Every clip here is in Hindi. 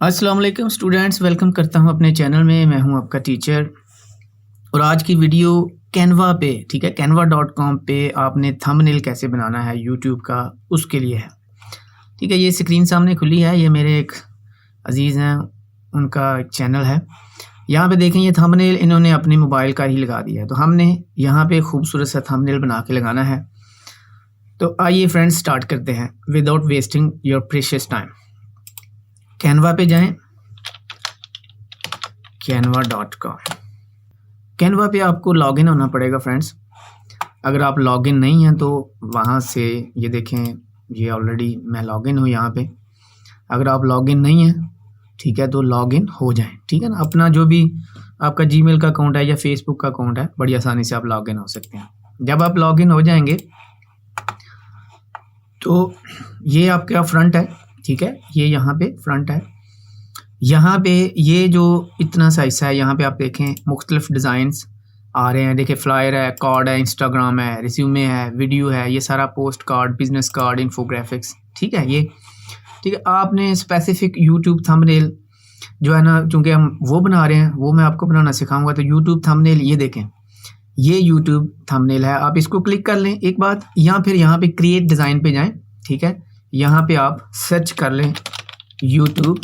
अस्सलाम वालेकुम स्टूडेंट्स, वेलकम करता हूं अपने चैनल में। मैं हूं आपका टीचर और आज की वीडियो कैनवा पे, ठीक है, canva.com पे आपने थंबनेल कैसे बनाना है यूट्यूब का, उसके लिए है। ठीक है, ये स्क्रीन सामने खुली है, ये मेरे एक अजीज़ हैं, उनका एक चैनल है। यहाँ पे देखें, ये थंबनेल इन्होंने अपने मोबाइल का ही लगा दिया है, तो हमने यहाँ पे खूबसूरत सा थंबनेल बना के लगाना है। तो आइए फ्रेंड्स, स्टार्ट करते हैं without wasting your precious time. Canva पे जाएं, canva.com। कैनवा पे आपको लॉगिन होना पड़ेगा फ्रेंड्स। अगर आप लॉगिन नहीं हैं तो वहाँ से ये देखें, ये ऑलरेडी मैं लॉगिन हूँ यहाँ पे। अगर आप लॉगिन नहीं हैं, ठीक है, तो लॉगिन हो जाएं, ठीक है ना। अपना जो भी आपका जीमेल का अकाउंट है या फेसबुक का अकाउंट है, बड़ी आसानी से आप लॉगिन हो सकते हैं। जब आप लॉगिन हो जाएंगे तो ये आपका फ्रंट है, ठीक है, ये यहाँ पे फ्रंट है। यहाँ पे ये जो इतना सा हिस्सा है, यहाँ पे आप देखें मुख्तलिफ डिज़ाइंस आ रहे हैं। देखिए, फ्लायर है, कार्ड है, इंस्टाग्राम है, रिज्यूमे है, वीडियो है, ये सारा post card, business card, infographics, ठीक है ये। ठीक है, आपने स्पेसिफिक यूट्यूब थंबनेल जो है ना, चूँकि हम वो बना रहे हैं, वो मैं आपको बनाना सिखाऊंगा। तो यूट्यूब थंबनेल ये देखें, ये यूट्यूब थंबनेल है। आप इसको क्लिक कर लें एक बात, या फिर यहाँ पे क्रिएट डिज़ाइन पे जाएँ, ठीक है। यहाँ पे आप सर्च कर लें यूट्यूब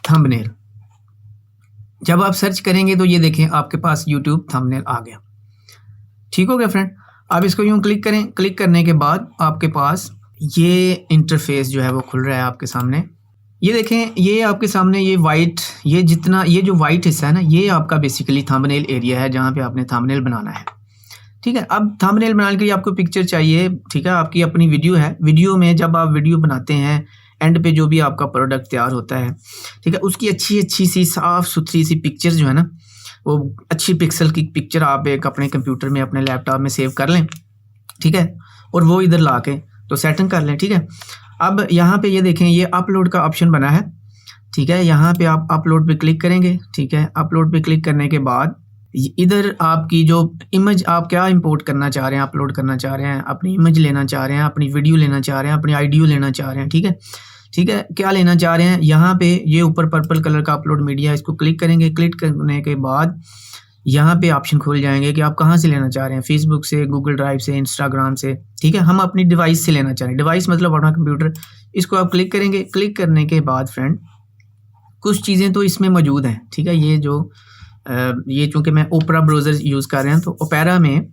थंबनेल। जब आप सर्च करेंगे तो ये देखें आपके पास यूट्यूब थंबनेल आ गया। ठीक हो गया फ्रेंड। अब इसको यूं क्लिक करें, क्लिक करने के बाद आपके पास ये इंटरफेस जो है वो खुल रहा है आपके सामने। ये देखें, ये आपके सामने ये वाइट, ये जितना, ये जो वाइट हिस्सा है ना, ये आपका बेसिकली थंबनेल एरिया है, जहाँ पे आपने थंबनेल बनाना है। ठीक है, अब थंबनेल बनाने के लिए आपको पिक्चर चाहिए, ठीक है। आपकी अपनी वीडियो है, वीडियो में जब आप वीडियो बनाते हैं, एंड पे जो भी आपका प्रोडक्ट तैयार होता है, ठीक है, उसकी अच्छी सी साफ़ सुथरी सी पिक्चर जो है ना, वो अच्छी पिक्सल की पिक्चर आप एक अपने कंप्यूटर में, अपने लैपटॉप में सेव कर लें, ठीक है, और वो इधर ला के तो सेटिंग कर लें, ठीक है। अब यहाँ पे ये देखें, ये अपलोड का ऑप्शन बना है, ठीक है। यहाँ पे आप अपलोड पे क्लिक करेंगे, ठीक है। अपलोड पे क्लिक करने के बाद इधर आपकी जो इमेज आप क्या इंपोर्ट करना चाह रहे हैं, अपलोड करना चाह रहे हैं, अपनी इमेज लेना चाह रहे हैं, अपनी वीडियो लेना चाह रहे हैं, अपनी ऑडियो लेना चाह रहे हैं, ठीक है, ठीक है, क्या लेना चाह रहे हैं। यहाँ पे ये ऊपर पर्पल कलर का अपलोड मीडिया, इसको क्लिक करेंगे। क्लिक करने के बाद यहाँ पे ऑप्शन खुल जाएंगे कि आप कहाँ से लेना चाह रहे हैं, फेसबुक से, गूगल ड्राइव से, इंस्टाग्राम से, ठीक है। हम अपनी डिवाइस से लेना चाह रहे हैं, डिवाइस मतलब अपना कंप्यूटर। इसको आप क्लिक करेंगे। क्लिक करने के बाद फ्रेंड कुछ चीज़ें तो इसमें मौजूद हैं, ठीक है। ये जो ये चूँकि मैं ओपरा ब्राउज़र यूज़ कर रहे हैं, तो ओपेरा में,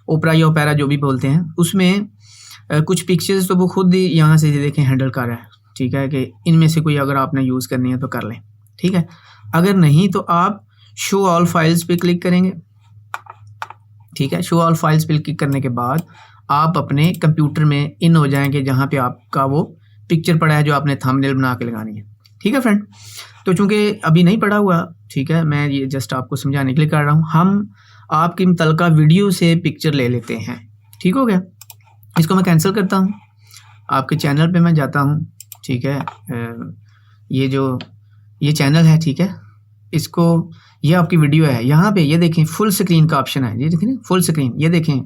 ओपरा या ओपेरा जो भी बोलते हैं, उसमें कुछ पिक्चर्स तो वो खुद ही यहाँ से देखें हैंडल कर रहा है, ठीक है, कि इनमें से कोई अगर आपने यूज़ करनी है तो कर लें, ठीक है। अगर नहीं तो आप शो ऑल फाइल्स पे क्लिक करेंगे, ठीक है। शो ऑल फाइल्स पे क्लिक करने के बाद आप अपने कंप्यूटर में इन हो जाएंगे, जहाँ पे आपका वो पिक्चर पड़ा है जो आपने थंबनेल बना के लगानी है, ठीक है फ्रेंड। तो चूँकि अभी नहीं पड़ा हुआ, ठीक है, मैं ये जस्ट आपको समझाने के लिए कर रहा हूँ। हम आपकी मुतलका वीडियो से पिक्चर ले लेते हैं, ठीक हो गया। इसको मैं कैंसिल करता हूँ, आपके चैनल पे मैं जाता हूँ, ठीक है। ये जो ये चैनल है, ठीक है, इसको, ये आपकी वीडियो है। यहाँ पे ये देखें फुल स्क्रीन का ऑप्शन है, ये देखें फुल स्क्रीन, ये देखें,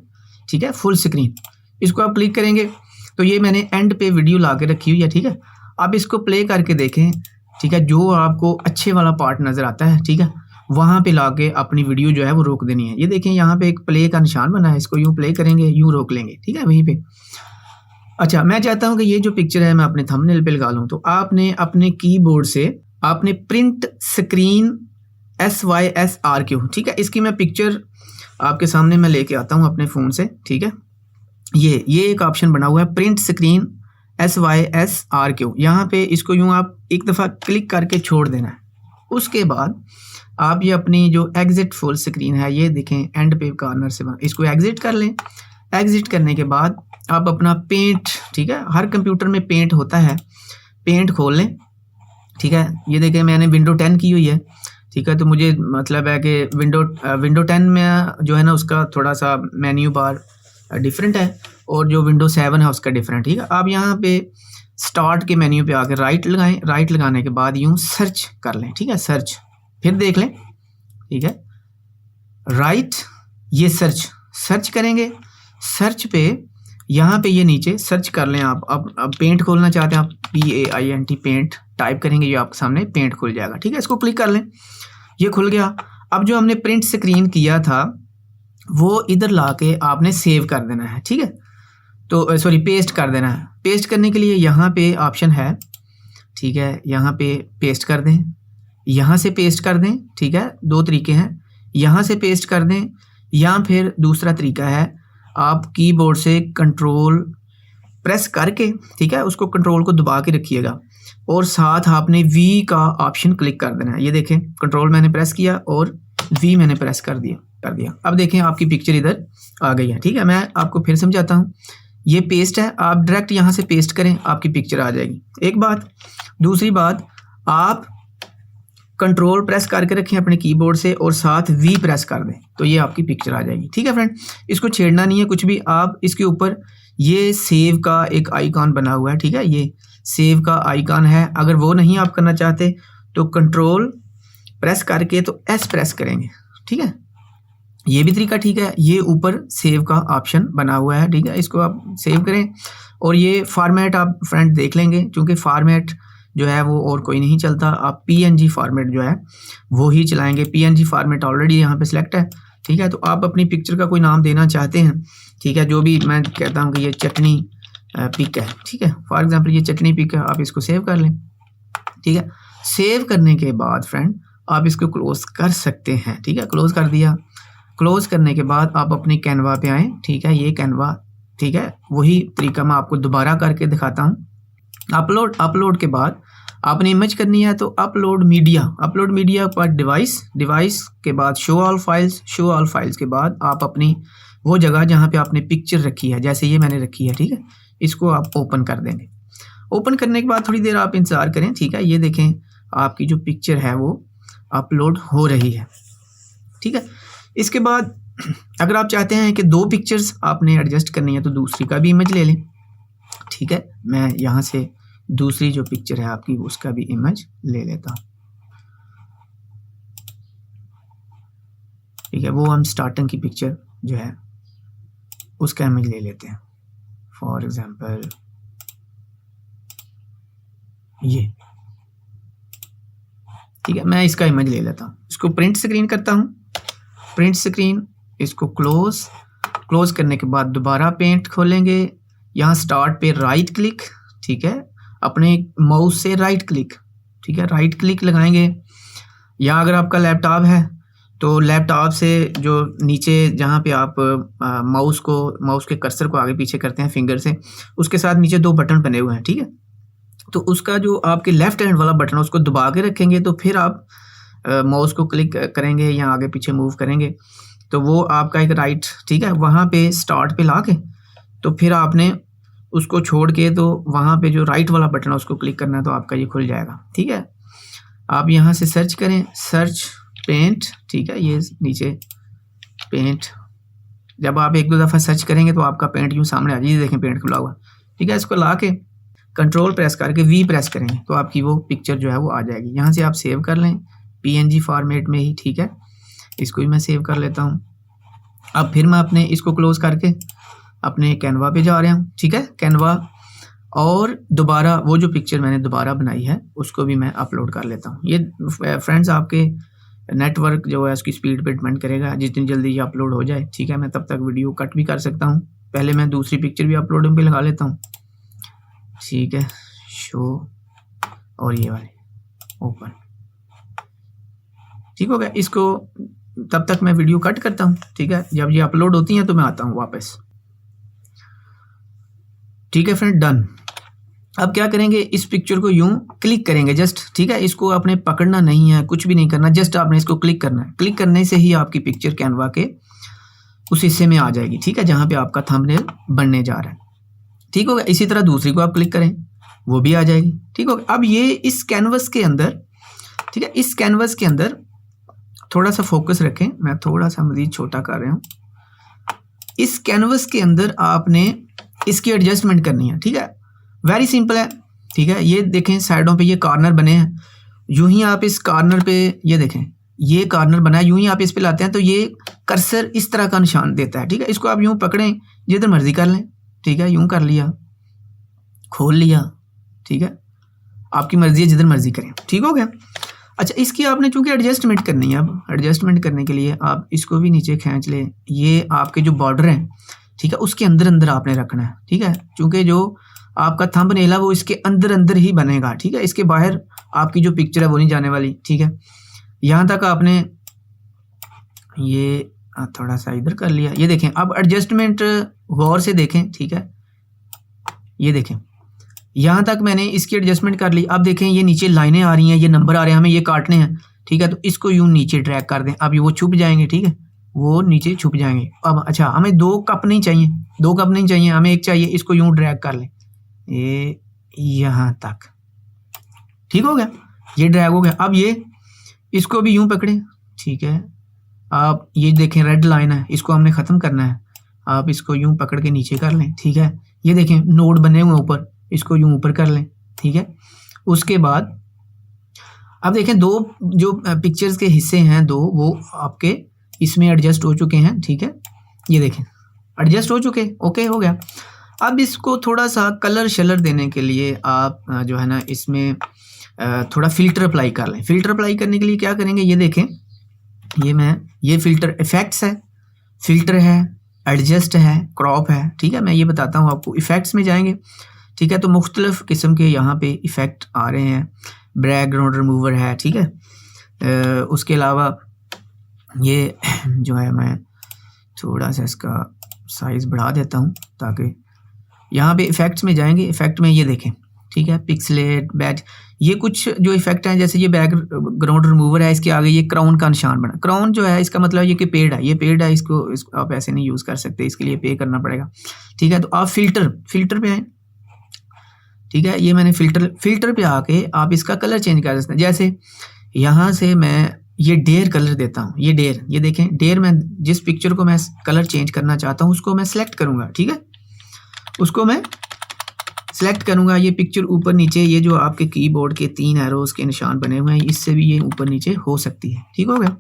ठीक है, फुल स्क्रीन। इसको आप क्लिक करेंगे तो ये मैंने एंड पे वीडियो ला के रखी हुई है, ठीक है। आप इसको प्ले करके देखें, ठीक है, जो आपको अच्छे वाला पार्ट नज़र आता है, ठीक है, वहाँ पे ला के अपनी वीडियो जो है वो रोक देनी है। ये देखें, यहाँ पे एक प्ले का निशान बना है, इसको यूँ प्ले करेंगे, यूँ रोक लेंगे, ठीक है, वहीं पे। अच्छा, मैं चाहता हूँ कि ये जो पिक्चर है मैं अपने थंबनेल पे लगा लूँ, तो आपने अपने कीबोर्ड से आपने प्रिंट स्क्रीन SYSRQ, ठीक है, इसकी मैं पिक्चर आपके सामने मैं लेके आता हूँ अपने फ़ोन से, ठीक है। ये एक ऑप्शन बना हुआ है प्रिंट स्क्रीन SYSRQ। यहाँ पे इसको यूँ आप एक दफ़ा क्लिक करके छोड़ देना है। उसके बाद आप ये अपनी जो एग्ज़िट फुल स्क्रीन है, ये देखें एंड पे कॉर्नर से इसको एग्ज़िट कर लें। एग्ज़िट करने के बाद आप अपना पेंट, ठीक है, हर कंप्यूटर में पेंट होता है, पेंट खोल लें, ठीक है। ये देखें मैंने विंडो 10 की हुई है, ठीक है, तो मुझे मतलब है कि विंडो 10 में जो है ना, उसका थोड़ा सा मेन्यू बार डिफरेंट है, और जो विंडो 7 है उसका डिफरेंट, ठीक है। आप यहाँ पे स्टार्ट के मेन्यू पे आकर राइट लगाएं। राइट लगाने के बाद यूँ सर्च कर लें, ठीक है, सर्च, फिर देख लें, ठीक है, राइट, ये सर्च करेंगे। सर्च पे यहाँ पे ये नीचे सर्च कर लें आप। अब पेंट खोलना चाहते हैं आप, PAINT पेंट टाइप करेंगे, ये आपके सामने पेंट खुल जाएगा। ठीक है, इसको क्लिक कर लें, ये खुल गया। अब जो हमने प्रिंट स्क्रीन किया था वो इधर ला के आपने सेव कर देना है। ठीक है, तो सॉरी पेस्ट कर देना है। पेस्ट करने के लिए यहाँ पे ऑप्शन है, ठीक है, यहाँ पे पेस्ट कर दें, यहाँ से पेस्ट कर दें। ठीक है, दो तरीके हैं, यहाँ से पेस्ट कर दें या फिर दूसरा तरीका है आप कीबोर्ड से कंट्रोल प्रेस करके, ठीक है, उसको कंट्रोल को दबा के रखिएगा और साथ आपने V का ऑप्शन क्लिक कर देना है। ये देखें, कंट्रोल मैंने प्रेस किया और V मैंने प्रेस कर दिया। अब देखें आपकी पिक्चर इधर आ गई है। ठीक है, मैं आपको फिर समझाता हूँ, ये पेस्ट है, आप डायरेक्ट यहाँ से पेस्ट करें, आपकी पिक्चर आ जाएगी। एक बात। दूसरी बात, आप कंट्रोल प्रेस करके रखें अपने कीबोर्ड से और साथ V प्रेस कर दें तो ये आपकी पिक्चर आ जाएगी। ठीक है फ्रेंड, इसको छेड़ना नहीं है कुछ भी। आप इसके ऊपर ये सेव का एक आइकॉन बना हुआ है, ठीक है, ये सेव का आइकॉन है। अगर वो नहीं आप करना चाहते तो कंट्रोल प्रेस करके तो S प्रेस करेंगे। ठीक है, ये भी तरीका ठीक है। ये ऊपर सेव का ऑप्शन बना हुआ है, ठीक है, इसको आप सेव करें और ये फॉर्मेट आप फ्रेंड देख लेंगे, क्योंकि फॉर्मेट जो है वो और कोई नहीं चलता, आप PNG फॉर्मेट जो है वो ही चलाएंगे। PNG फॉर्मेट ऑलरेडी यहाँ पे सिलेक्ट है। ठीक है, तो आप अपनी पिक्चर का कोई नाम देना चाहते हैं, ठीक है, जो भी मैं कहता हूँ कि ये चटनी पिक है। ठीक है, फॉर एग्जांपल ये चटनी पिक है, आप इसको सेव कर लें। ठीक है, सेव करने के बाद फ्रेंड आप इसको क्लोज कर सकते हैं। ठीक है, क्लोज कर दिया। क्लोज करने के बाद आप अपने कैनवा पे आएँ। ठीक है, ये कैनवा, ठीक है, वही तरीका मैं आपको दोबारा करके दिखाता हूँ। अपलोड के बाद आपने इमेज करनी है तो अपलोड मीडिया पर डिवाइस के बाद शो ऑल फाइल्स के बाद आप अपनी वो जगह जहाँ पे आपने पिक्चर रखी है, जैसे ये मैंने रखी है, ठीक है, इसको आप ओपन कर देंगे। ओपन करने के बाद थोड़ी देर आप इंतज़ार करें। ठीक है, ये देखें आपकी जो पिक्चर है वो अपलोड हो रही है। ठीक है, इसके बाद अगर आप चाहते हैं कि दो पिक्चर्स आपने एडजस्ट करनी है तो दूसरी का भी इमेज ले लें। ठीक है, मैं यहाँ से दूसरी जो पिक्चर है आपकी उसका भी इमेज ले लेता हूँ। ठीक है, वो हम स्टार्टिंग की पिक्चर जो है उसका इमेज ले लेते हैं। फॉर एग्जांपल ये, ठीक है, मैं इसका इमेज ले लेता हूँ। इसको प्रिंट स्क्रीन करता हूँ। प्रिंट स्क्रीन, इसको क्लोज करने के बाद दोबारा पेंट खोलेंगे। यहाँ स्टार्ट पे राइट क्लिक, ठीक है, अपने माउस से राइट क्लिक, ठीक है, राइट क्लिक लगाएंगे। या अगर आपका लैपटॉप है तो लैपटॉप से जो नीचे जहाँ पे आप माउस के कर्सर को आगे पीछे करते हैं फिंगर से, उसके साथ नीचे दो बटन बने हुए हैं। ठीक है, तो उसका जो आपके लेफ्ट हैंड वाला बटन है उसको दबा के रखेंगे तो फिर आप माउस को क्लिक करेंगे या आगे पीछे मूव करेंगे तो वो आपका एक राइट, ठीक है, वहाँ पे स्टार्ट पे ला के तो फिर आपने उसको छोड़ के तो वहाँ पे जो राइट वाला बटन है उसको क्लिक करना है तो आपका ये खुल जाएगा। ठीक है, आप यहाँ से सर्च करें, सर्च पेंट, ठीक है, ये नीचे पेंट। जब आप एक दो दफ़ा सर्च करेंगे तो आपका पेंट यूँ सामने आ जाएगी, देखें पेंट खुला हुआ। ठीक है, इसको ला के कंट्रोल प्रेस करके V प्रेस करेंगे तो आपकी वो पिक्चर जो है वो आ जाएगी। यहाँ से आप सेव कर लें PNG फॉर्मेट में ही। ठीक है, इसको भी मैं सेव कर लेता हूँ। अब फिर मैं अपने इसको क्लोज करके अपने कैनवा पे जा रहा हूँ। ठीक है, कैनवा, और दोबारा वो जो पिक्चर मैंने दोबारा बनाई है उसको भी मैं अपलोड कर लेता हूँ। ये फ्रेंड्स आपके नेटवर्क जो है उसकी स्पीड पे डिपेंड करेगा, जितनी जल्दी ये अपलोड हो जाए। ठीक है, मैं तब तक वीडियो कट भी कर सकता हूँ। पहले मैं दूसरी पिक्चर भी अपलोडिंग पे लगा लेता हूँ। ठीक है, शो और ये वाले ओपन। ठीक हो गया, इसको तब तक मैं वीडियो कट करता हूँ। ठीक है, जब ये अपलोड होती हैं तो मैं आता हूँ वापस। ठीक है फ्रेंड, डन। अब क्या करेंगे, इस पिक्चर को यूं क्लिक करेंगे जस्ट। ठीक है, इसको आपने पकड़ना नहीं है, कुछ भी नहीं करना, जस्ट आपने इसको क्लिक करना है। क्लिक करने से ही आपकी पिक्चर कैनवा के उस हिस्से में आ जाएगी। ठीक है, जहाँ पे आपका थंबनेल बनने जा रहा है। ठीक हो गया, इसी तरह दूसरी को आप क्लिक करें, वो भी आ जाएगी। ठीक हो गया, अब ये इस कैनवस के अंदर, ठीक है, इस कैनवस के अंदर थोड़ा सा फोकस रखें, मैं थोड़ा सा मजीद छोटा कर रहा हूँ। इस कैनवस के अंदर आपने इसकी एडजस्टमेंट करनी है। ठीक है, वेरी सिंपल है। ठीक है, ये देखें साइडों पे ये कॉर्नर बने हैं, यूं ही आप इस कॉर्नर पे, ये देखें ये कॉर्नर बना है, यूं ही आप इस पे लाते हैं तो ये कर्सर इस तरह का निशान देता है। ठीक है, इसको आप यूं पकड़ें, जिधर मर्जी कर लें। ठीक है, यूं कर लिया, खोल लिया। ठीक है, आपकी मर्जी है, जिधर मर्जी करें। ठीक हो गया। अच्छा, इसकी आपने चूंकि एडजस्टमेंट करनी है, अब एडजस्टमेंट करने के लिए आप इसको भी नीचे खींच लें। ये आपके जो बॉर्डर हैं, ठीक है, उसके अंदर अंदर आपने रखना है। ठीक है, चूंकि जो आपका थंबनेल है वो इसके अंदर अंदर ही बनेगा। ठीक है, इसके बाहर आपकी जो पिक्चर है वो नहीं जाने वाली। ठीक है, यहाँ तक आपने ये थोड़ा सा इधर कर लिया। ये देखें, अब एडजस्टमेंट गौर से देखें। ठीक है, ये देखें, यहाँ तक मैंने इसकी एडजस्टमेंट कर ली। अब देखें, ये नीचे लाइनें आ रही हैं, ये नंबर आ रहे हैं, हमें ये काटने हैं। ठीक है, तो इसको यूं नीचे ड्रैग कर दें। अब ये वो छुप जाएंगे। ठीक है, वो नीचे छुप जाएंगे। अब अच्छा, हमें 2 कप नहीं चाहिए, 2 कप नहीं चाहिए, हमें 1 चाहिए। इसको यूं ड्रैग कर लें, ये यहाँ तक। ठीक हो गया, ये ड्रैग हो गया। अब ये इसको भी यूं पकड़ें। ठीक है, आप ये देखें, रेड लाइन है, इसको हमने ख़त्म करना है। आप इसको यूं पकड़ के नीचे कर लें। ठीक है, ये देखें नोड बने हुए ऊपर, इसको यूं ऊपर कर लें। ठीक है, उसके बाद अब देखें 2 जो पिक्चर्स के हिस्से हैं 2, वो आपके इसमें एडजस्ट हो चुके हैं। ठीक है, ये देखें एडजस्ट हो चुके, ओके हो गया। अब इसको थोड़ा सा कलर शलर देने के लिए आप जो है ना इसमें थोड़ा फ़िल्टर अप्लाई कर लें। फ़िल्टर अप्लाई करने के लिए क्या करेंगे, ये देखें, ये फ़िल्टर इफ़ेक्ट्स है, फ़िल्टर है, एडजस्ट है, क्रॉप है। ठीक है, मैं ये बताता हूँ आपको। इफ़ेक्ट्स में जाएंगे। ठीक है, तो मुख्तलिफ़ किस्म के यहाँ पे इफ़ेक्ट आ रहे हैं। बैकग्राउंड रिमूवर है। ठीक है, उसके अलावा ये जो है, मैं थोड़ा सा इसका साइज़ बढ़ा देता हूँ ताकि यहाँ पे इफ़ेक्ट्स में जाएंगे। इफ़ेक्ट में ये देखें, ठीक है, पिक्सलेट, बैच, ये कुछ जो इफ़ेक्ट हैं, जैसे ये बैकग्राउंड रिमूवर है, इसके आगे ये क्राउन का निशान बना। क्राउन जो है इसका मतलब ये कि पेड है, ये पेड है, इसको आप ऐसे नहीं यूज़ कर सकते, इसके लिए पे करना पड़ेगा। ठीक है, तो आप फ़िल्टर पे आए। ठीक है, ये मैंने फ़िल्टर पे आके आप इसका कलर चेंज कर सकते हैं। जैसे यहाँ से मैं ये डेयर कलर देता हूँ, ये डेयर, ये देखें डेयर, में जिस पिक्चर को मैं कलर चेंज करना चाहता हूँ उसको मैं सेलेक्ट करूँगा। ठीक है, उसको मैं सेलेक्ट करूँगा। ये पिक्चर ऊपर नीचे, ये जो आपके कीबोर्ड के 3 एरोज़ के निशान बने हुए हैं, इससे भी ये ऊपर नीचे हो सकती है। ठीक हो गया।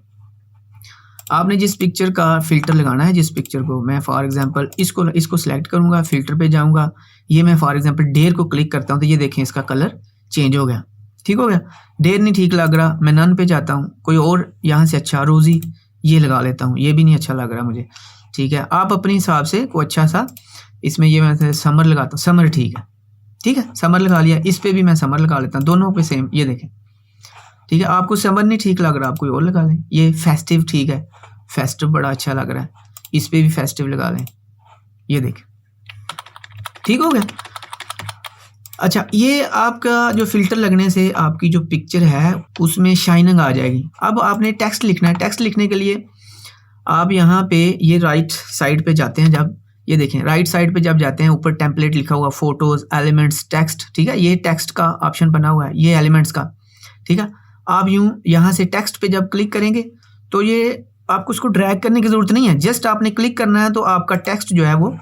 आपने जिस पिक्चर का फ़िल्टर लगाना है, जिस पिक्चर को, मैं फॉर एग्जांपल इसको सेलेक्ट करूँगा, फ़िल्टर पे जाऊँगा, ये मैं फॉर एग्जांपल डेयर को क्लिक करता हूँ तो ये देखें इसका कलर चेंज हो गया। ठीक हो गया। डेयर नहीं ठीक लग रहा, मैं नन पे जाता हूँ, कोई और यहाँ से अच्छा रोज़ी ये लगा लेता हूँ, ये भी नहीं अच्छा लग रहा मुझे। ठीक है, आप अपने हिसाब से कोई अच्छा सा, इसमें ये मैं समर लगाता हूँ, समर ठीक है। ठीक है, समर लगा लिया, इस पर भी मैं समर लगा लेता हूँ, दोनों पे सेम। ये देखें, ठीक है, आपको समर नहीं ठीक लग रहा, आप कोई और लगा लें। ये फेस्टिव ठीक है, फेस्टिव बड़ा अच्छा लग रहा है, इस पर भी फेस्टिव लगा लें। ये देखें, ठीक हो गया। अच्छा, ये आपका जो फ़िल्टर लगने से आपकी जो पिक्चर है उसमें शाइनिंग आ जाएगी। अब आपने टेक्स्ट लिखना है। टेक्स्ट लिखने के लिए आप यहाँ पे ये राइट साइड पे जाते हैं, जब ये देखें राइट साइड पे जब जाते हैं, ऊपर टेम्पलेट लिखा हुआ, फोटोज़, एलिमेंट्स, टेक्स्ट। ठीक है, ये टेक्स्ट का ऑप्शन बना हुआ है, ये एलिमेंट्स का। ठीक है, आप यूँ यहाँ से टेक्स्ट पे जब क्लिक करेंगे तो ये आपको उसको ड्रैग करने की ज़रूरत नहीं है, जस्ट आपने क्लिक करना है तो आपका टेक्स्ट जो है वो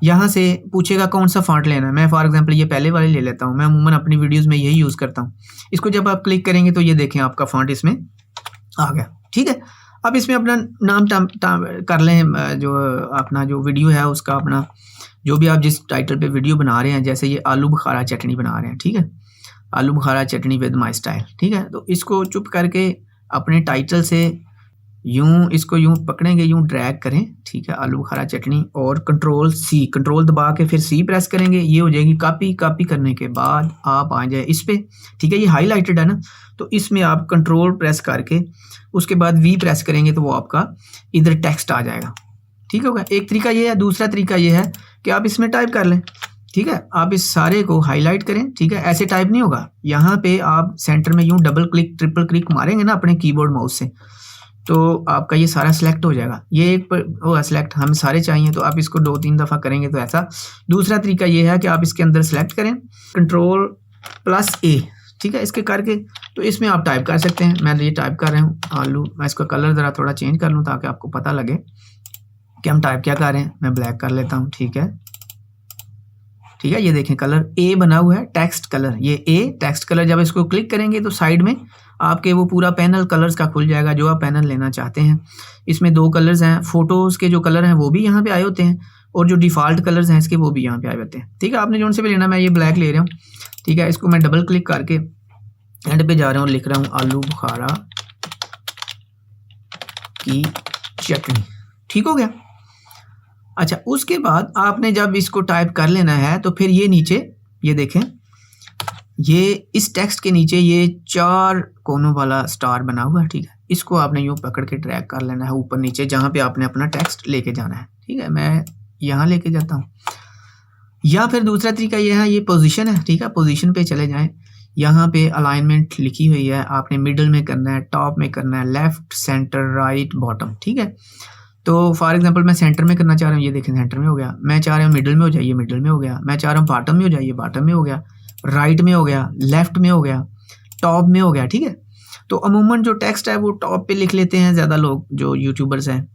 यहाँ से पूछेगा कौन सा फ़ॉन्ट लेना है। मैं फॉर एग्जांपल ये पहले वाले ले लेता हूँ, मैं अमूमन अपनी वीडियोस में यही यूज़ करता हूँ। इसको जब आप क्लिक करेंगे तो ये देखें आपका फ़ॉन्ट इसमें आ गया। ठीक है, अब इसमें अपना नाम कर लें, जो अपना जो वीडियो है उसका, अपना जो भी आप जिस टाइटल पे वीडियो बना रहे हैं, जैसे ये आलू बुखारा चटनी बना रहे हैं। ठीक है, आलू बुखारा चटनी विद माई स्टाइल। ठीक है, तो इसको चुप करके अपने टाइटल से यूं इसको यूं पकड़ेंगे, यूं ड्रैग करें। ठीक है, आलू बुखारा चटनी, और कंट्रोल दबा के फिर सी प्रेस करेंगे, ये हो जाएगी कॉपी। कॉपी करने के बाद आप आ जाए इस पे। ठीक है, ये हाईलाइटेड है ना, तो इसमें आप कंट्रोल प्रेस करके उसके बाद वी प्रेस करेंगे तो वो आपका इधर टेक्स्ट आ जाएगा। ठीक होगा, एक तरीका ये है। दूसरा तरीका ये है कि आप इसमें टाइप कर लें। ठीक है, आप इस सारे को हाईलाइट करें। ठीक है, ऐसे टाइप नहीं होगा, यहाँ पे आप सेंटर में यूं डबल क्लिक ट्रिपल क्लिक मारेंगे ना अपने कीबोर्ड माउस से, तो आपका ये सारा सिलेक्ट हो जाएगा। ये एक होगा सिलेक्ट, हमें सारे चाहिए तो आप इसको 2-3 दफ़ा करेंगे तो ऐसा। दूसरा तरीका ये है कि आप इसके अंदर सेलेक्ट करें, Ctrl+A। ठीक है, इसके करके तो इसमें आप टाइप कर सकते हैं। मैं ये टाइप कर रहा हूँ आलू, मैं इसका कलर ज़रा थोड़ा चेंज कर लूँ ताकि आपको पता लगे कि हम टाइप क्या कर रहे हैं। मैं ब्लैक कर लेता हूँ। ठीक है, ठीक है, ये देखें कलर ए बना हुआ है, टेक्स्ट कलर, ये ए टेक्स्ट कलर। जब इसको क्लिक करेंगे तो साइड में आपके वो पूरा पैनल कलर्स का खुल जाएगा, जो आप पैनल लेना चाहते हैं। इसमें 2 कलर्स हैं, फ़ोटोज़ के जो कलर हैं वो भी यहाँ पे आए होते हैं, और जो डिफ़ॉल्ट कलर्स हैं इसके वो भी यहाँ पे आ जाते हैं। ठीक है, आपने जो से भी लेना, मैं ये ब्लैक ले रहा हूँ। ठीक है, इसको मैं डबल क्लिक करके एंड पे जा रहा हूँ, लिख रहा हूँ आलू बुखारा की चटनी। ठीक हो गया। अच्छा, उसके बाद आपने जब इसको टाइप कर लेना है तो फिर ये नीचे ये देखें, ये इस टेक्स्ट के नीचे ये 4 कोनों वाला स्टार बना हुआ है। ठीक है, इसको आपने यूँ पकड़ के ड्रैग कर लेना है ऊपर नीचे जहाँ पे आपने अपना टेक्स्ट लेके जाना है। ठीक है, मैं यहाँ लेके जाता हूँ। या फिर दूसरा तरीका ये है, ये पोजीशन है। ठीक है, पोजीशन पे चले जाएं, यहाँ पे अलाइनमेंट लिखी हुई है, आपने मिडल में करना है, टॉप में करना है, लेफ्ट, सेंटर, राइट, बॉटम। ठीक है, तो फॉर एग्जांपल मैं सेंटर में करना चाह रहा हूँ, ये देखें सेंटर में हो गया। मैं चाह रहा हूँ मिडल में हो जाइए, मिडल में हो गया। मैं चाह रहा हूँ बॉटम में हो जाइए, बॉटम में हो गया। राइट में हो गया, लेफ्ट में हो गया, टॉप में हो गया। ठीक है, तो अमूमन जो टेक्स्ट है वो टॉप पे लिख लेते हैं ज़्यादा लोग जो यूट्यूबर्स हैं,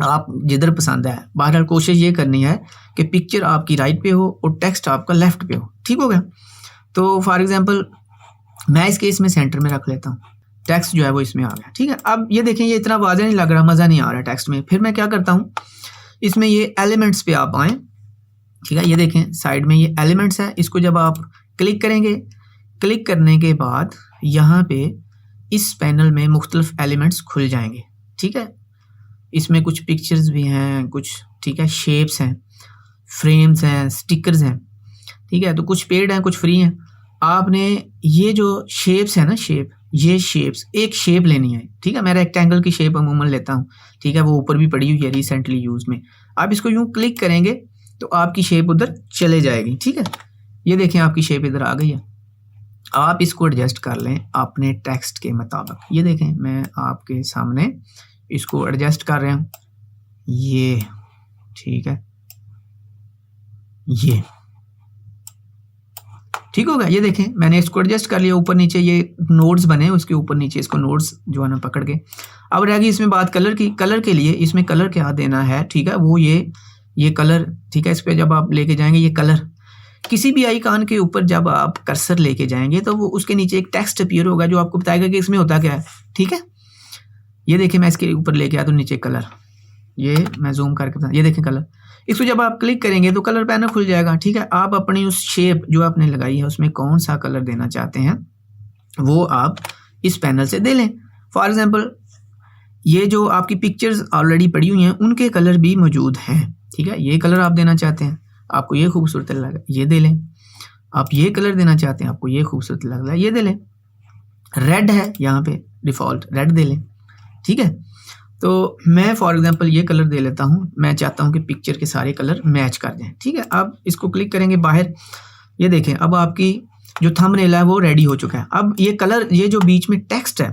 आप जिधर पसंद है। बहरहाल कोशिश ये करनी है कि पिक्चर आपकी राइट पे हो और टेक्स्ट आपका लेफ्ट पे हो। ठीक हो गया। तो फॉर एग्जांपल मैं इस केस में सेंटर में रख लेता हूँ, टेक्स्ट जो है वो इसमें आ गया। ठीक है, अब ये देखें ये इतना वाज़ेह नहीं लग रहा, मज़ा नहीं आ रहा टेक्स्ट में। फिर मैं क्या करता हूँ, इसमें ये एलिमेंट्स पे आप आएँ। ठीक है, ये देखें साइड में ये एलिमेंट्स है, इसको जब आप क्लिक करेंगे, क्लिक करने के बाद यहाँ पे इस पैनल में मुख्तलिफ एलिमेंट्स खुल जाएंगे। ठीक है, इसमें कुछ पिक्चर्स भी हैं, कुछ ठीक है शेप्स हैं, फ्रेम्स हैं, स्टिकर्स हैं। ठीक है, तो कुछ पेड हैं, कुछ फ्री हैं। आपने ये जो शेप्स है ना, शेप, ये शेप्स एक शेप लेनी है। ठीक है, मैं रेक्टेंगल की शेप अमूमन लेता हूँ। ठीक है, वो ऊपर भी पड़ी हुई है रिसेंटली यूज़ में। आप इसको यूँ क्लिक करेंगे तो आपकी शेप उधर चले जाएगी। ठीक है, ये देखें आपकी शेप इधर आ गई है। आप इसको एडजस्ट कर लें अपने टेक्स्ट के मुताबिक। ये देखें मैं आपके सामने इसको एडजस्ट कर रहा हूँ, ये ठीक है, ये ठीक होगा। ये देखें मैंने इसको एडजस्ट कर लिया, ऊपर नीचे ये नोड्स बने, उसके ऊपर नीचे इसको नोड्स जो है ना पकड़ के। अब रह गई इसमें बात कलर की। कलर के लिए इसमें कलर क्या देना है, ठीक है, वो ये कलर। ठीक है, इस पर जब आप लेके जाएंगे ये कलर, किसी भी आइकॉन के ऊपर जब आप कर्सर लेके जाएंगे तो वो उसके नीचे एक टेक्स्ट अपीयर होगा जो आपको बताएगा कि इसमें होता क्या है। ठीक है, ये देखें मैं इसके ऊपर लेके आया तो नीचे कलर, ये मैं जूम करके बता, ये देखें कलर। इसको जब आप क्लिक करेंगे तो कलर पैनल खुल जाएगा। ठीक है, आप अपनी उस शेप जो आपने लगाई है उसमें कौन सा कलर देना चाहते हैं वो आप इस पैनल से दे लें। फॉर एग्जांपल ये जो आपकी पिक्चर्स ऑलरेडी पड़ी हुई हैं उनके कलर भी मौजूद हैं। ठीक है, ये कलर आप देना चाहते हैं, आपको ये खूबसूरत लगा, ये दे लें। आप ये कलर देना चाहते हैं, आपको ये खूबसूरत लग रहा है, ये दे लें। रेड है यहाँ पे डिफ़ॉल्ट, रेड दे लें। ठीक है, तो मैं फॉर एग्जांपल ये कलर दे लेता हूँ। मैं चाहता हूँ कि पिक्चर के सारे कलर मैच कर जाएं। ठीक है, अब इसको क्लिक करेंगे बाहर, ये देखें अब आपकी जो थंबनेल है वो रेडी हो चुका है। अब ये कलर, ये जो बीच में टेक्स्ट है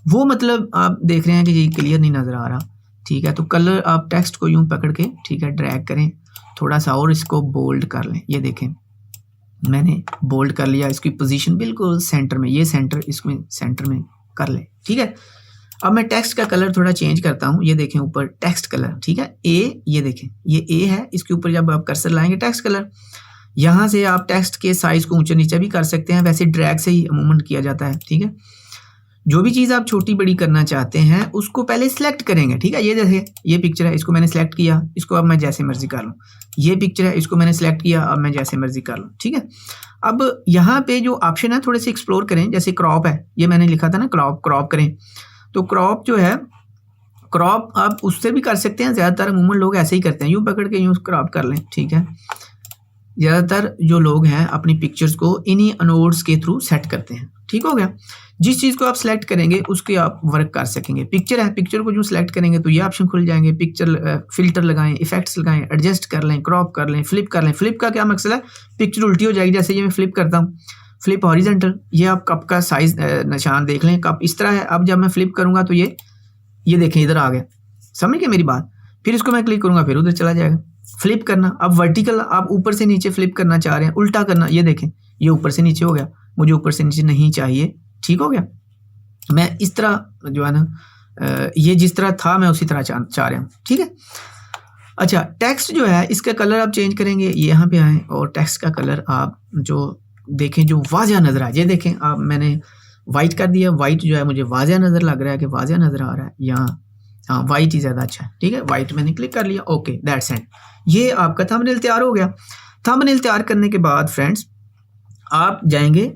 वो मतलब आप देख रहे हैं कि ये क्लियर नहीं नज़र आ रहा। ठीक है, तो कलर आप टेक्स्ट को यूँ पकड़ के ठीक है ड्रैग करें थोड़ा सा और इसको बोल्ड कर लें। ये देखें मैंने बोल्ड कर लिया, इसकी पोजीशन बिल्कुल सेंटर में, ये सेंटर इसमें सेंटर में कर लें। ठीक है, अब मैं टेक्स्ट का कलर थोड़ा चेंज करता हूँ। ये देखें ऊपर टेक्स्ट कलर, ठीक है, ये देखें ये ए है, इसके ऊपर जब आप कर्सर लाएंगे टेक्स्ट कलर, यहाँ से आप टेक्स्ट के साइज़ को ऊंचा नीचा भी कर सकते हैं, वैसे ड्रैग से ही अमूमन किया जाता है। ठीक है, जो भी चीज़ आप छोटी बड़ी करना चाहते हैं उसको पहले सिलेक्ट करेंगे। ठीक है, ये देखें ये पिक्चर है, इसको मैंने सेलेक्ट किया, इसको अब मैं जैसे मर्जी कर लूँ। ये पिक्चर है, इसको मैंने सेलेक्ट किया, अब मैं जैसे मर्जी कर लूँ। ठीक है, अब यहाँ पे जो ऑप्शन है थोड़े से एक्सप्लोर करें। जैसे क्रॉप है, ये मैंने लिखा था ना क्रॉप करें, तो क्रॉप जो है, क्रॉप आप उससे भी कर सकते हैं। ज़्यादातर अमूमन लोग ऐसे ही करते हैं, यूँ पकड़ के यूँ क्रॉप कर लें। ठीक है, ज़्यादातर जो लोग हैं अपनी पिक्चर्स को इन्हीं नोड्स के थ्रू सेट करते हैं। ठीक हो गया, जिस चीज़ को आप सेलेक्ट करेंगे उसके आप वर्क कर सकेंगे। पिक्चर है, पिक्चर को जो सेलेक्ट करेंगे तो ये ऑप्शन खुल जाएंगे। पिक्चर फिल्टर लगाएं, इफेक्ट्स लगाएं, एडजस्ट कर लें, क्रॉप कर लें, फ्लिप कर लें। फ्लिप का क्या मकसद है, पिक्चर उल्टी हो जाएगी। जैसे ये मैं फ्लिप करता हूँ, फ्लिप हॉरिजेंटल, ये आप कप का साइज निशान देख लें, कप इस तरह है। अब जब मैं फ्लिप करूँगा तो ये देखें इधर आ गया, समझ गए मेरी बात। फिर इसको मैं क्लिक करूँगा फिर उधर चला जाएगा। फ्लिप करना, अब वर्टिकल आप ऊपर से नीचे फ्लिप करना चाह रहे हैं, उल्टा करना, ये देखें ये ऊपर से नीचे हो गया, मुझे ऊपर से नीचे नहीं चाहिए। ठीक हो गया, मैं इस तरह जो है ना ये जिस तरह था मैं उसी तरह चाह रहा हूँ। ठीक है, अच्छा टेक्स्ट जो है इसका कलर आप चेंज करेंगे, ये यहाँ पे आए और टेक्स्ट का कलर आप जो देखें जो वाज़ेह नज़र आए। ये देखें आप मैंने वाइट कर दिया, वाइट जो है मुझे वाज़ेह नज़र लग रहा है कि वाज़ेह नज़र आ रहा है। यहाँ हाँ वाइट ही ज़्यादा अच्छा है, ठीक है। वाइट मैंने क्लिक कर लिया, ओके दैट्स एंड। ये आपका थंबनेल तैयार हो गया। थंबनेल तैयार करने के बाद फ्रेंड्स आप जाएंगे,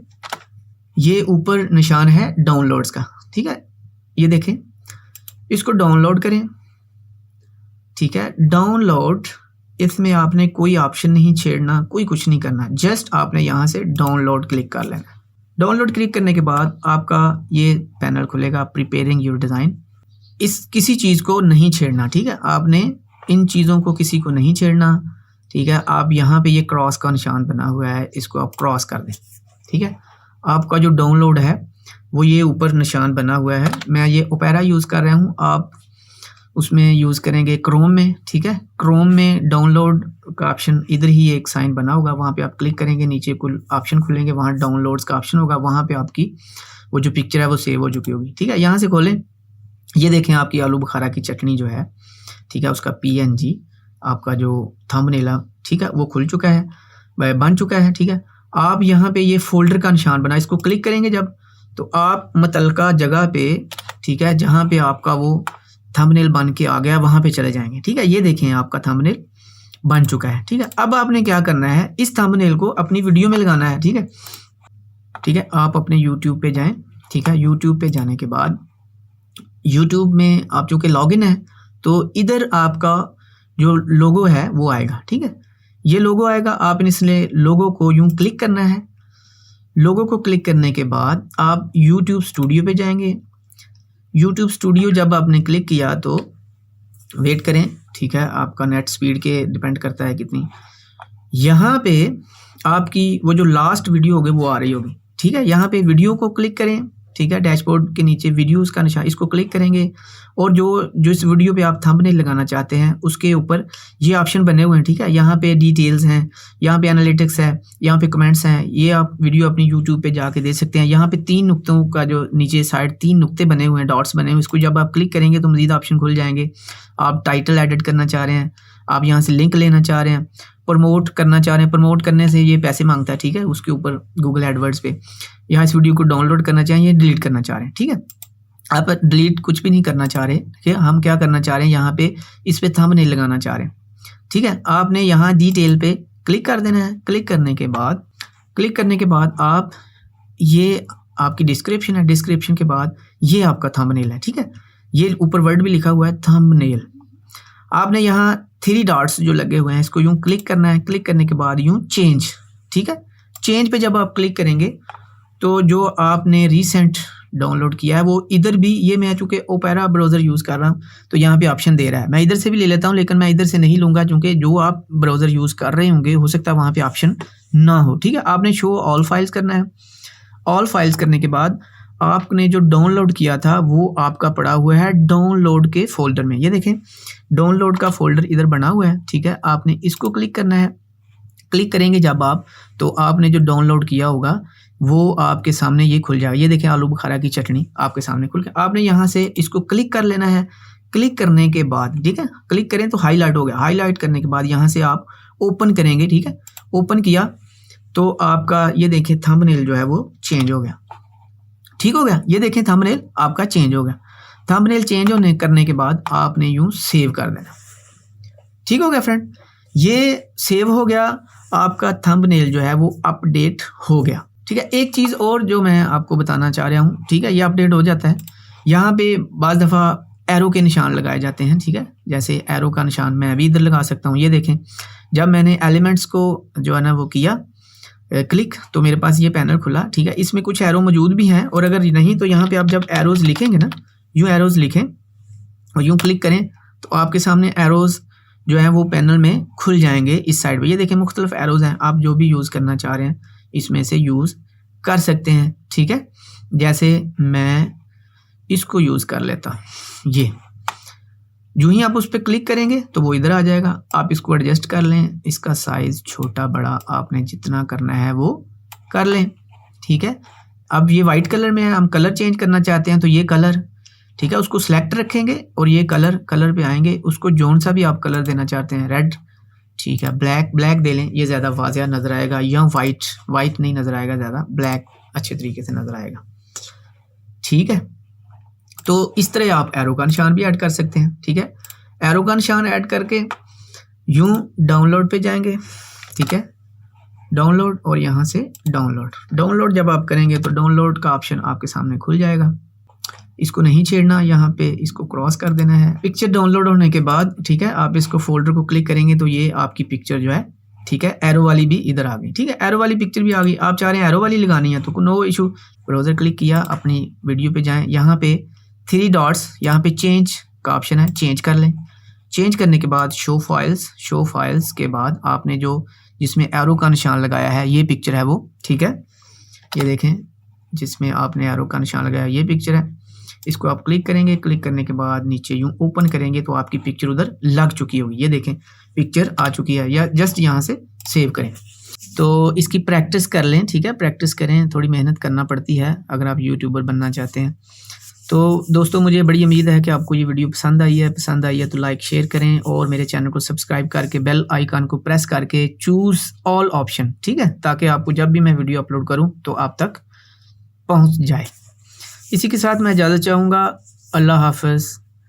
ये ऊपर निशान है डाउनलोड्स का, ठीक है। ये देखें, इसको डाउनलोड करें, ठीक है। डाउनलोड, इसमें आपने कोई ऑप्शन नहीं छेड़ना, कोई कुछ नहीं करना, जस्ट आपने यहाँ से डाउनलोड क्लिक कर लेना। डाउनलोड क्लिक करने के बाद आपका ये पैनल खुलेगा, प्रिपेयरिंग योर डिज़ाइन। इस किसी चीज़ को नहीं छेड़ना, ठीक है। आपने इन चीज़ों को किसी को नहीं छेड़ना, ठीक है। आप यहाँ पे ये क्रॉस का निशान बना हुआ है, इसको आप क्रॉस कर दें, ठीक है। आपका जो डाउनलोड है वो ये ऊपर निशान बना हुआ है। मैं ये ओपेरा यूज़ कर रहा हूँ, आप उसमें यूज़ करेंगे क्रोम में, ठीक है। क्रोम में डाउनलोड का ऑप्शन इधर ही एक साइन बना होगा, वहाँ पे आप क्लिक करेंगे, नीचे कुल ऑप्शन खुलेंगे, वहाँ डाउनलोड्स का ऑप्शन होगा, वहाँ पे आपकी वो जो पिक्चर है वो सेव हो चुकी होगी, ठीक है। यहाँ से खोलें, ये देखें आपकी आलू बुखारा की चटनी जो है, ठीक है, उसका PNG आपका जो थंबनेल है, ठीक है, वो खुल चुका है, बन चुका है, ठीक है। आप यहाँ पे ये फोल्डर का निशान बना, इसको क्लिक करेंगे जब, तो आप मुतल्लिका जगह पे, ठीक है, जहाँ पे आपका वो थंबनेल बन के आ गया वहाँ पे चले जाएंगे, ठीक है। ये देखें आपका थंबनेल बन चुका है, ठीक है। अब आपने क्या करना है, इस थंबनेल को अपनी वीडियो में लगाना है, ठीक है, ठीक है। आप अपने YouTube पे जाएं, ठीक है। YouTube पे जाने के बाद YouTube में आप चूँकि लॉगिन है तो इधर आपका जो लोगो है वो आएगा, ठीक है। ये लोगो आएगा, आपने इसलिए लोगो को यूँ क्लिक करना है। लोगो को क्लिक करने के बाद आप YouTube स्टूडियो पे जाएंगे। YouTube स्टूडियो जब आपने क्लिक किया तो वेट करें, ठीक है, आपका नेट स्पीड के डिपेंड करता है कितनी। यहाँ पे आपकी वो जो लास्ट वीडियो होगी वो आ रही होगी, ठीक है। यहाँ पे वीडियो को क्लिक करें, ठीक है। डैशबोर्ड के नीचे वीडियोस का निशान, इसको क्लिक करेंगे और जो इस वीडियो पे आप थंबनेल लगाना चाहते हैं उसके ऊपर ये ऑप्शन बने हुए हैं, ठीक है। यहाँ पे डिटेल्स हैं, यहाँ पे एनालिटिक्स है, यहाँ पे कमेंट्स हैं। ये आप वीडियो अपनी यूट्यूब पे जाके देख सकते हैं। यहाँ पे 3 नुक्तों का जो नीचे साइड 3 नुक्ते बने हुए हैं, डॉट्स बने हुए हैं, इसको जब आप क्लिक करेंगे तो मज़ीद ऑप्शन खुल जाएंगे। आप टाइटल एडिट करना चाह रहे हैं, आप यहाँ से लिंक लेना चाह रहे हैं, प्रमोट करना चाह रहे हैं, प्रमोट करने से ये पैसे मांगता है, ठीक है, उसके ऊपर गूगल एडवर्ड्स पे। यहाँ इस वीडियो को डाउनलोड करना चाहिए, डिलीट करना चाह रहे हैं, ठीक है। आप डिलीट कुछ भी नहीं करना चाह रहे, ठीक है। हम क्या करना चाह रहे हैं, यहाँ पे इस पे थंबनेल लगाना चाह रहे हैं, ठीक है। आपने यहाँ डिटेल पे क्लिक कर देना है। क्लिक करने के बाद आप ये आपकी डिस्क्रिप्शन है, डिस्क्रिप्शन के बाद ये आपका थंबनेल है, ठीक है। ये ऊपर वर्ड भी लिखा हुआ है थंबनेल। आपने यहाँ 3 डॉट्स जो लगे हुए हैं इसको यूँ क्लिक करना है। क्लिक करने के बाद यूँ चेंज, ठीक है। चेंज पे जब आप क्लिक करेंगे तो जो आपने रिसेंट डाउनलोड किया है वो इधर भी, ये मैं चूँकि ओपेरा ब्राउज़र यूज़ कर रहा हूँ तो यहाँ पे ऑप्शन दे रहा है। मैं इधर से भी ले लेता हूँ, लेकिन मैं इधर से नहीं लूँगा क्योंकि जो आप ब्राउज़र यूज़ कर रहे होंगे हो सकता है वहाँ पे ऑप्शन ना हो, ठीक है। आपने शो ऑल फाइल्स करना है। ऑल फाइल्स करने के बाद आपने जो डाउनलोड किया था वो आपका पड़ा हुआ है डाउनलोड के फोल्डर में। ये देखें डाउनलोड का फोल्डर इधर बना हुआ है, ठीक है। आपने इसको क्लिक करना है। क्लिक करेंगे जब आप, तो आपने जो डाउनलोड किया होगा वो आपके सामने ये खुल जाएगा। ये देखें आलू बुखारा की चटनी आपके सामने खुल के, आपने यहाँ से इसको क्लिक कर लेना है। क्लिक करने के बाद, ठीक है, क्लिक करें तो हाईलाइट हो गया। हाईलाइट करने के बाद यहाँ से आप ओपन करेंगे, ठीक है। ओपन किया तो आपका ये देखें थंबनेल जो है वो चेंज हो गया, ठीक हो गया। ये देखें थंबनेल आपका चेंज हो गया। थंबनेल चेंज होने करने के बाद आपने यूँ सेव कर देना, ठीक हो गया फ्रेंड। ये सेव हो गया, आपका थंबनेल जो है वो अपडेट हो गया, ठीक है। एक चीज़ और जो मैं आपको बताना चाह रहा हूँ, ठीक है, ये अपडेट हो जाता है। यहाँ पे बाज़ दफ़ा एरो के निशान लगाए जाते हैं, ठीक है। जैसे एरो का निशान मैं अभी इधर लगा सकता हूँ। ये देखें जब मैंने एलिमेंट्स को जो है ना वो किया क्लिक, तो मेरे पास ये पैनल खुला, ठीक है। इसमें कुछ एरो मौजूद भी हैं और अगर नहीं तो यहाँ पे आप जब एरोज़ लिखेंगे ना, यूँ एरोज़ लिखें और यूँ क्लिक करें तो आपके सामने एरोज़ जो है वो पैनल में खुल जाएंगे इस साइड पे। ये देखें मुख्तलिफ एरोज़ हैं, आप जो भी यूज़ करना चाह रहे हैं इसमें से यूज़ कर सकते हैं, ठीक है। जैसे मैं इसको यूज़ कर लेता हूँ। ये जो ही आप उस पर क्लिक करेंगे तो वो इधर आ जाएगा। आप इसको एडजस्ट कर लें, इसका साइज़ छोटा बड़ा आपने जितना करना है वो कर लें, ठीक है। अब ये वाइट कलर में है, हम कलर चेंज करना चाहते हैं तो ये कलर, ठीक है, उसको सिलेक्ट रखेंगे और ये कलर पे आएंगे। उसको जौन सा भी आप कलर देना चाहते हैं, रेड, ठीक है, ब्लैक दे लें, ये ज़्यादा वाज़िया नज़र आएगा। या वाइट नहीं नज़र आएगा, ज़्यादा ब्लैक अच्छे तरीके से नज़र आएगा, ठीक है। तो इस तरह आप एरो का निशान भी ऐड कर सकते हैं। ठीक है, एरो का निशान ऐड करके यूं डाउनलोड पे जाएंगे। ठीक है, डाउनलोड और यहाँ से डाउनलोड जब आप करेंगे तो डाउनलोड का ऑप्शन आपके सामने खुल जाएगा। इसको नहीं छेड़ना, यहाँ पे इसको क्रॉस कर देना है। पिक्चर डाउनलोड होने के बाद ठीक है, आप इसको फोल्डर को क्लिक करेंगे तो ये आपकी पिक्चर जो है, ठीक है, एरो वाली भी इधर आ गई। ठीक है, एरो वाली पिक्चर भी आ गई। आप चाह रहे हैं एरो वाली लगानी है तो नो इशू, ब्राउज़र क्लिक किया, अपनी वीडियो पे जाएं, यहाँ पे 3 डॉट्स, यहाँ पे चेंज का ऑप्शन है, चेंज कर लें। चेंज करने के बाद शो फाइल्स के बाद आपने जो जिसमें एरो का निशान लगाया है ये पिक्चर है वो। ठीक है, ये देखें जिसमें आपने एरो का निशान लगाया ये पिक्चर है। इसको आप क्लिक करेंगे, क्लिक करने के बाद नीचे यूं ओपन करेंगे तो आपकी पिक्चर उधर लग चुकी होगी। ये देखें पिक्चर आ चुकी है, या जस्ट यहाँ से सेव करें। तो इसकी प्रैक्टिस कर लें। ठीक है, प्रैक्टिस करें, थोड़ी मेहनत करना पड़ती है अगर आप यूट्यूबर बनना चाहते हैं। तो दोस्तों मुझे बड़ी उम्मीद है कि आपको ये वीडियो पसंद आई है तो लाइक शेयर करें और मेरे चैनल को सब्सक्राइब करके बेल आइकन को प्रेस करके चूज़ ऑल ऑप्शन, ठीक है, ताकि आपको जब भी मैं वीडियो अपलोड करूं तो आप तक पहुंच जाए। इसी के साथ मैं इजाज़त चाहूँगा। अल्लाह हाफ़िज़।